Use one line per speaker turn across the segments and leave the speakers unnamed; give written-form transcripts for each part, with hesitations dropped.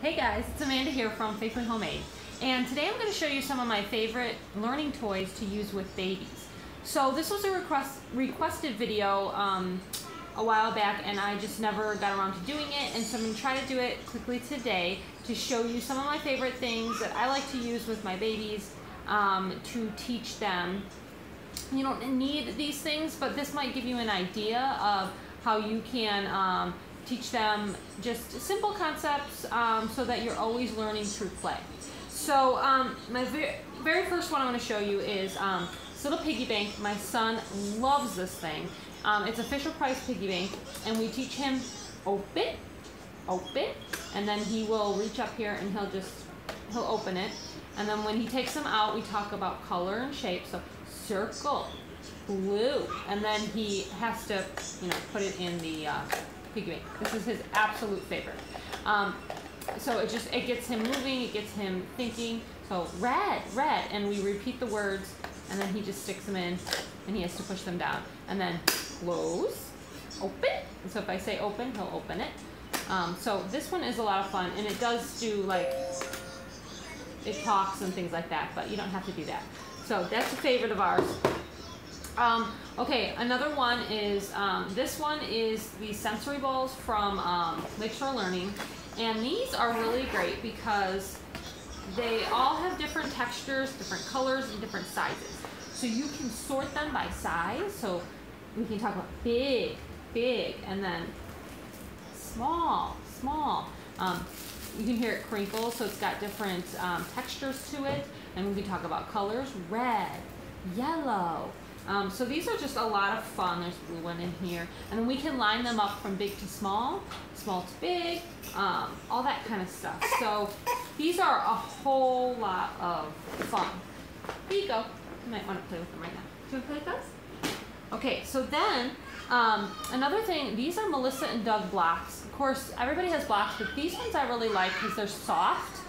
Hey guys, it's Amanda here from Faithfully Homemade, and today I'm going to show you some of my favorite learning toys to use with babies. So this was a requested video a while back, and I just never got around to doing it, and so I'm going to try to do it quickly today to show you some of my favorite things that I like to use with my babies to teach them. You don't need these things, but this might give you an idea of how you can teach them just simple concepts so that you're always learning through play. So my very first one I want to show you is this little piggy bank. My son loves this thing. It's a Fisher Price piggy bank, and we teach him open, and then he will reach up here and he'll open it. And then when he takes them out, we talk about color and shape. So circle, blue, and then he has to, put it in the piggy bank. This is his absolute favorite. So it gets him moving, it gets him thinking. So red, and we repeat the words, and then he just sticks them in, and he has to push them down. And then close, open. And so if I say open, he'll open it. So this one is a lot of fun, and it does do it talks and things like that, but you don't have to do that. So that's a favorite of ours. Okay, another one is, this one is the sensory balls from Lakeshore Learning, and these are really great because they all have different textures, different colors, and different sizes. So you can sort them by size, so we can talk about big, and then small. You can hear it crinkle, so it's got different textures to it, and we can talk about colors, red, yellow. So these are just a lot of fun. There's a blue one in here. And then we can line them up from big to small to big, all that kind of stuff. So these are a whole lot of fun. Here you go. You might want to play with them right now. Do you want to play with those? Okay, so then another thing, these are Melissa and Doug blocks. Of course, everybody has blocks, but these ones I really like because they're soft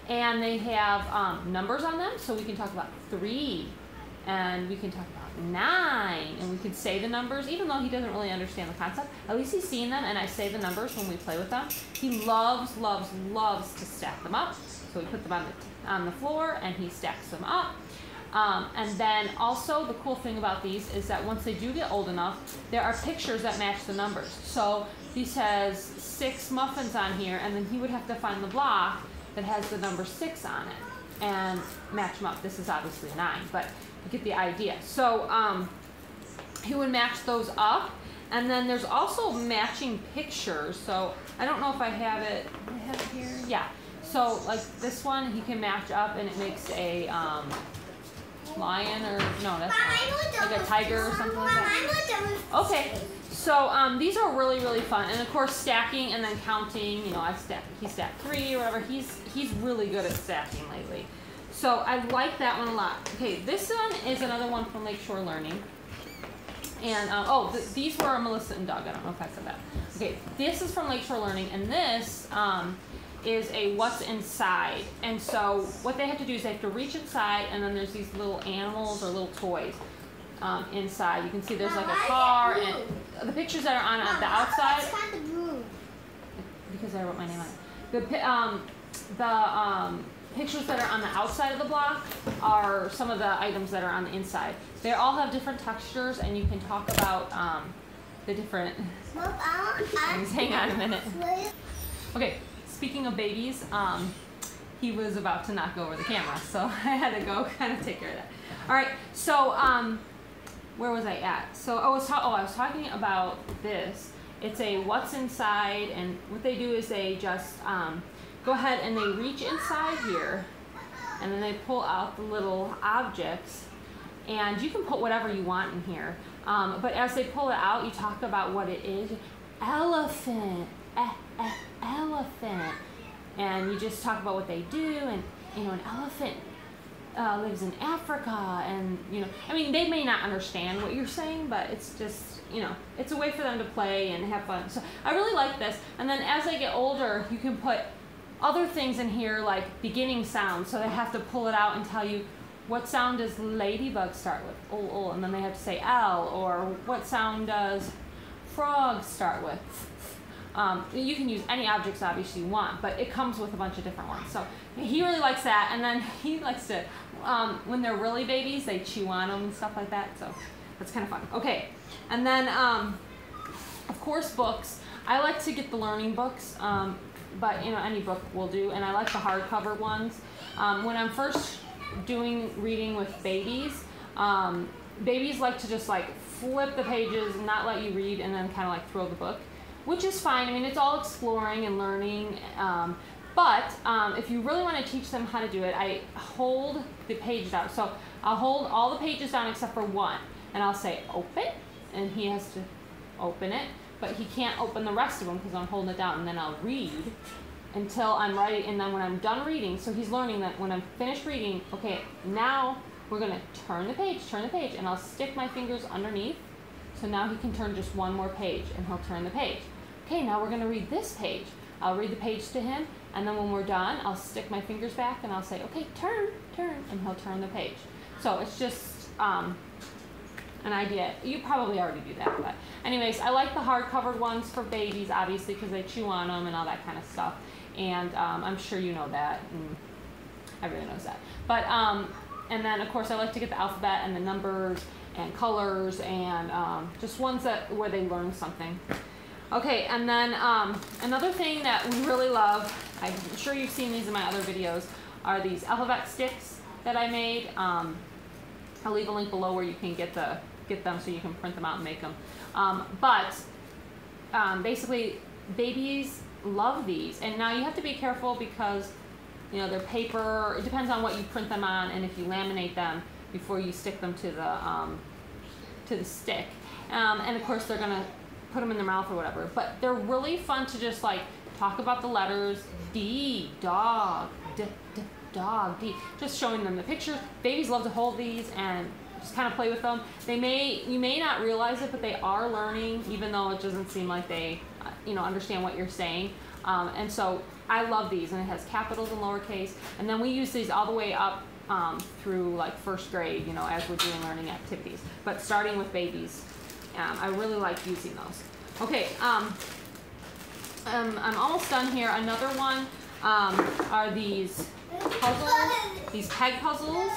and they have numbers on them. So we can talk about 3, and we can talk about 9, and we can say the numbers, even though he doesn't really understand the concept. At least he's seen them, and I say the numbers when we play with them. He loves to stack them up. So we put them on the floor, and he stacks them up. And then also the cool thing about these is that once they do get old enough, there are pictures that match the numbers. So this has 6 muffins on here, and then he would have to find the block that has the number 6 on it and match them up. This is obviously 9, but you get the idea. So he would match those up, and then there's also matching pictures. So I don't know if I have it. Do I have it here? Yeah. So like this one, he can match up, and it makes a lion, or no, that's not, like a tiger or something like that. Okay. So these are really fun, and of course stacking and then counting. He stacked 3 or whatever. He's really good at stacking lately. So I like that one a lot. Okay, this one is another one from Lakeshore Learning. And, these were Melissa and Doug. I don't know if I said that. Okay, this is from Lakeshore Learning, and this is a what's inside. And so what they have to do is they have to reach inside, and then there's these little animals or little toys inside. You can see there's like a car, and the pictures that are on the outside, because I wrote my name on it. The pictures that are on the outside of the block are some of the items that are on the inside. They all have different textures, and you can talk about the different things. Hang on a minute. Okay, speaking of babies, he was about to knock over the camera, so I had to go kind of take care of that. All right, so where was I at? So I was talking about this. It's a what's inside, and what they do is they just go ahead and they reach inside here, and then they pull out the little objects, and you can put whatever you want in here. But as they pull it out, you talk about what it is. Elephant, elephant, and you just talk about what they do, and an elephant lives in Africa, and they may not understand what you're saying, but it's just it's a way for them to play and have fun. So I really like this. And then as they get older, you can put other things in here, like beginning sounds, so they have to pull it out and tell you what sound does ladybug start with, oh, and then they have to say L, or what sound does frog start with, You can use any objects obviously you want, but it comes with a bunch of different ones. So he really likes that, and then he likes to, when they're really babies, they chew on them and stuff like that, so that's kind of fun. Okay, and then of course books. I like to get the learning books, but any book will do, and I like the hardcover ones. When I'm first doing reading with babies, babies like to just like flip the pages and not let you read and then kind of like throw the book, which is fine. I mean, it's all exploring and learning, but if you really want to teach them how to do it, I hold the page down. So I'll hold all the pages down except for one, and I'll say open, and he has to open it, but he can't open the rest of them because I'm holding it down, and then I'll read until I'm ready, and then when I'm done reading, so he's learning that when I'm finished reading, okay, now we're going to turn the page, and I'll stick my fingers underneath, so now he can turn just one more page, and he'll turn the page. Okay, now we're going to read this page. I'll read the page to him, and then when we're done, I'll stick my fingers back, and I'll say, okay, turn, and he'll turn the page. So it's just an idea. You probably already do that, but anyways, I like the hard-covered ones for babies, obviously, because they chew on them and all that kind of stuff, and I'm sure you know that, and everyone knows that. But and then of course I like to get the alphabet and the numbers and colors and just ones where they learn something. Okay, and then another thing that we really love, I'm sure you've seen these in my other videos, are these alphabet sticks that I made. I'll leave a link below where you can get them so you can print them out and make them. Basically, babies love these, and now you have to be careful because they're paper. It depends on what you print them on, and if you laminate them before you stick them to the stick. And of course, they're gonna put them in their mouth or whatever. But they're really fun to just like talk about the letters. D, dog, dog, D. Just showing them the pictures. Babies love to hold these and just kind of play with them. You may not realize it, but they are learning, even though it doesn't seem like they, understand what you're saying. And so I love these, and it has capitals and lowercase. And then we use these all the way up through like first grade, as we're doing learning activities. But starting with babies, I really like using those. Okay, I'm almost done here. Another one are these puzzles, these peg puzzles.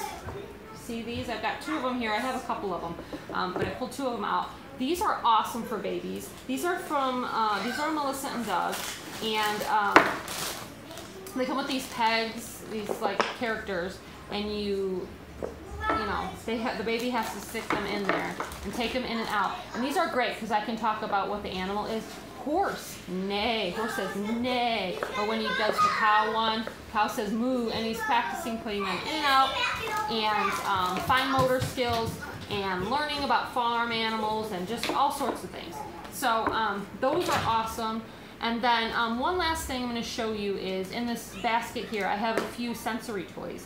See these? I've got 2 of them here. I have a couple of them, but I pulled 2 of them out. These are awesome for babies. These are from these are Melissa and Doug, and they come with these pegs, these like characters, and the baby has to stick them in there and take them in and out. And these are great because I can talk about what the animal is. Horse, neigh. Horse says neigh. Or when he does the cow one, cow says moo, and he's practicing putting them in and out, and fine motor skills, and learning about farm animals, and just all sorts of things. So those are awesome. And then one last thing I'm going to show you is in this basket here, I have a few sensory toys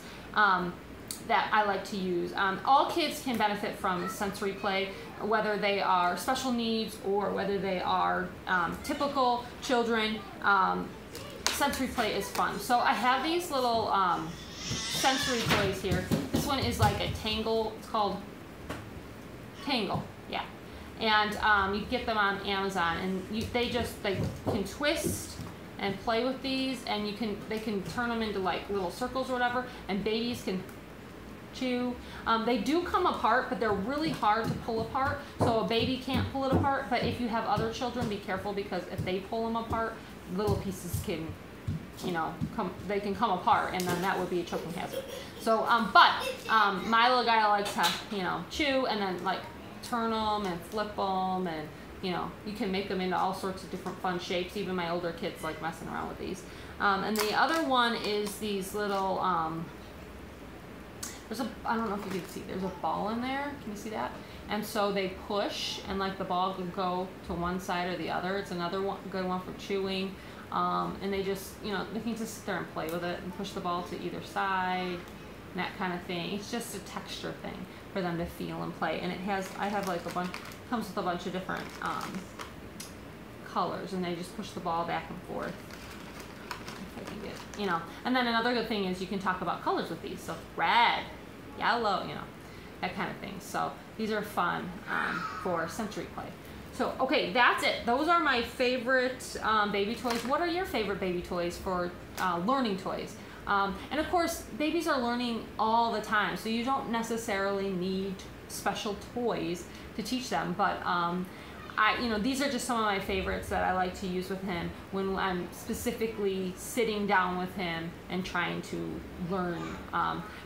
that I like to use. All kids can benefit from sensory play, whether they are special needs or whether they are typical children. Sensory play is fun. So I have these little sensory toys here. This one is like a tangle. It's called Tangle, yeah. And you get them on Amazon, and they can twist and play with these, and they can turn them into like little circles or whatever, and babies can chew. They do come apart, but they're really hard to pull apart, so a baby can't pull it apart. But if you have other children, be careful, because if they pull them apart, little pieces can they can come apart, and then that would be a choking hazard. So my little guy likes to chew and then like turn them and flip them, and you can make them into all sorts of different fun shapes. Even my older kids like messing around with these. And the other one is these little I don't know if you can see, there's a ball in there. Can you see that? And so they push, and like the ball can go to one side or the other. It's another good one for chewing. And they just, they can just sit there and play with it and push the ball to either side, and that kind of thing. It's just a texture thing for them to feel and play. And I have like comes with a bunch of different colors, and they just push the ball back and forth. If I can get, And then another good thing is you can talk about colors with these. So red, yellow, that kind of thing. So these are fun for sensory play. So, okay, that's it. Those are my favorite baby toys. What are your favorite baby toys for learning toys? And of course, babies are learning all the time, so you don't necessarily need special toys to teach them. But these are just some of my favorites that I like to use with him when I'm specifically sitting down with him and trying to learn.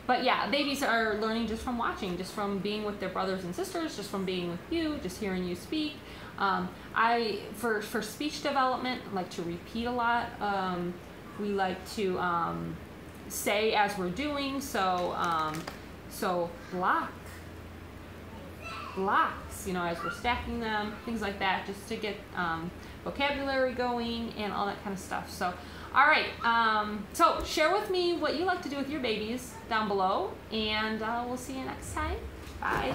But yeah, babies are learning just from watching, just from being with their brothers and sisters, just from being with you, just hearing you speak. For speech development, I like to repeat a lot. We like to say as we're doing, so blocks, as we're stacking them, things like that, just to get vocabulary going and all that kind of stuff. So, all right, so share with me what you like to do with your babies down below, and we'll see you next time. Bye.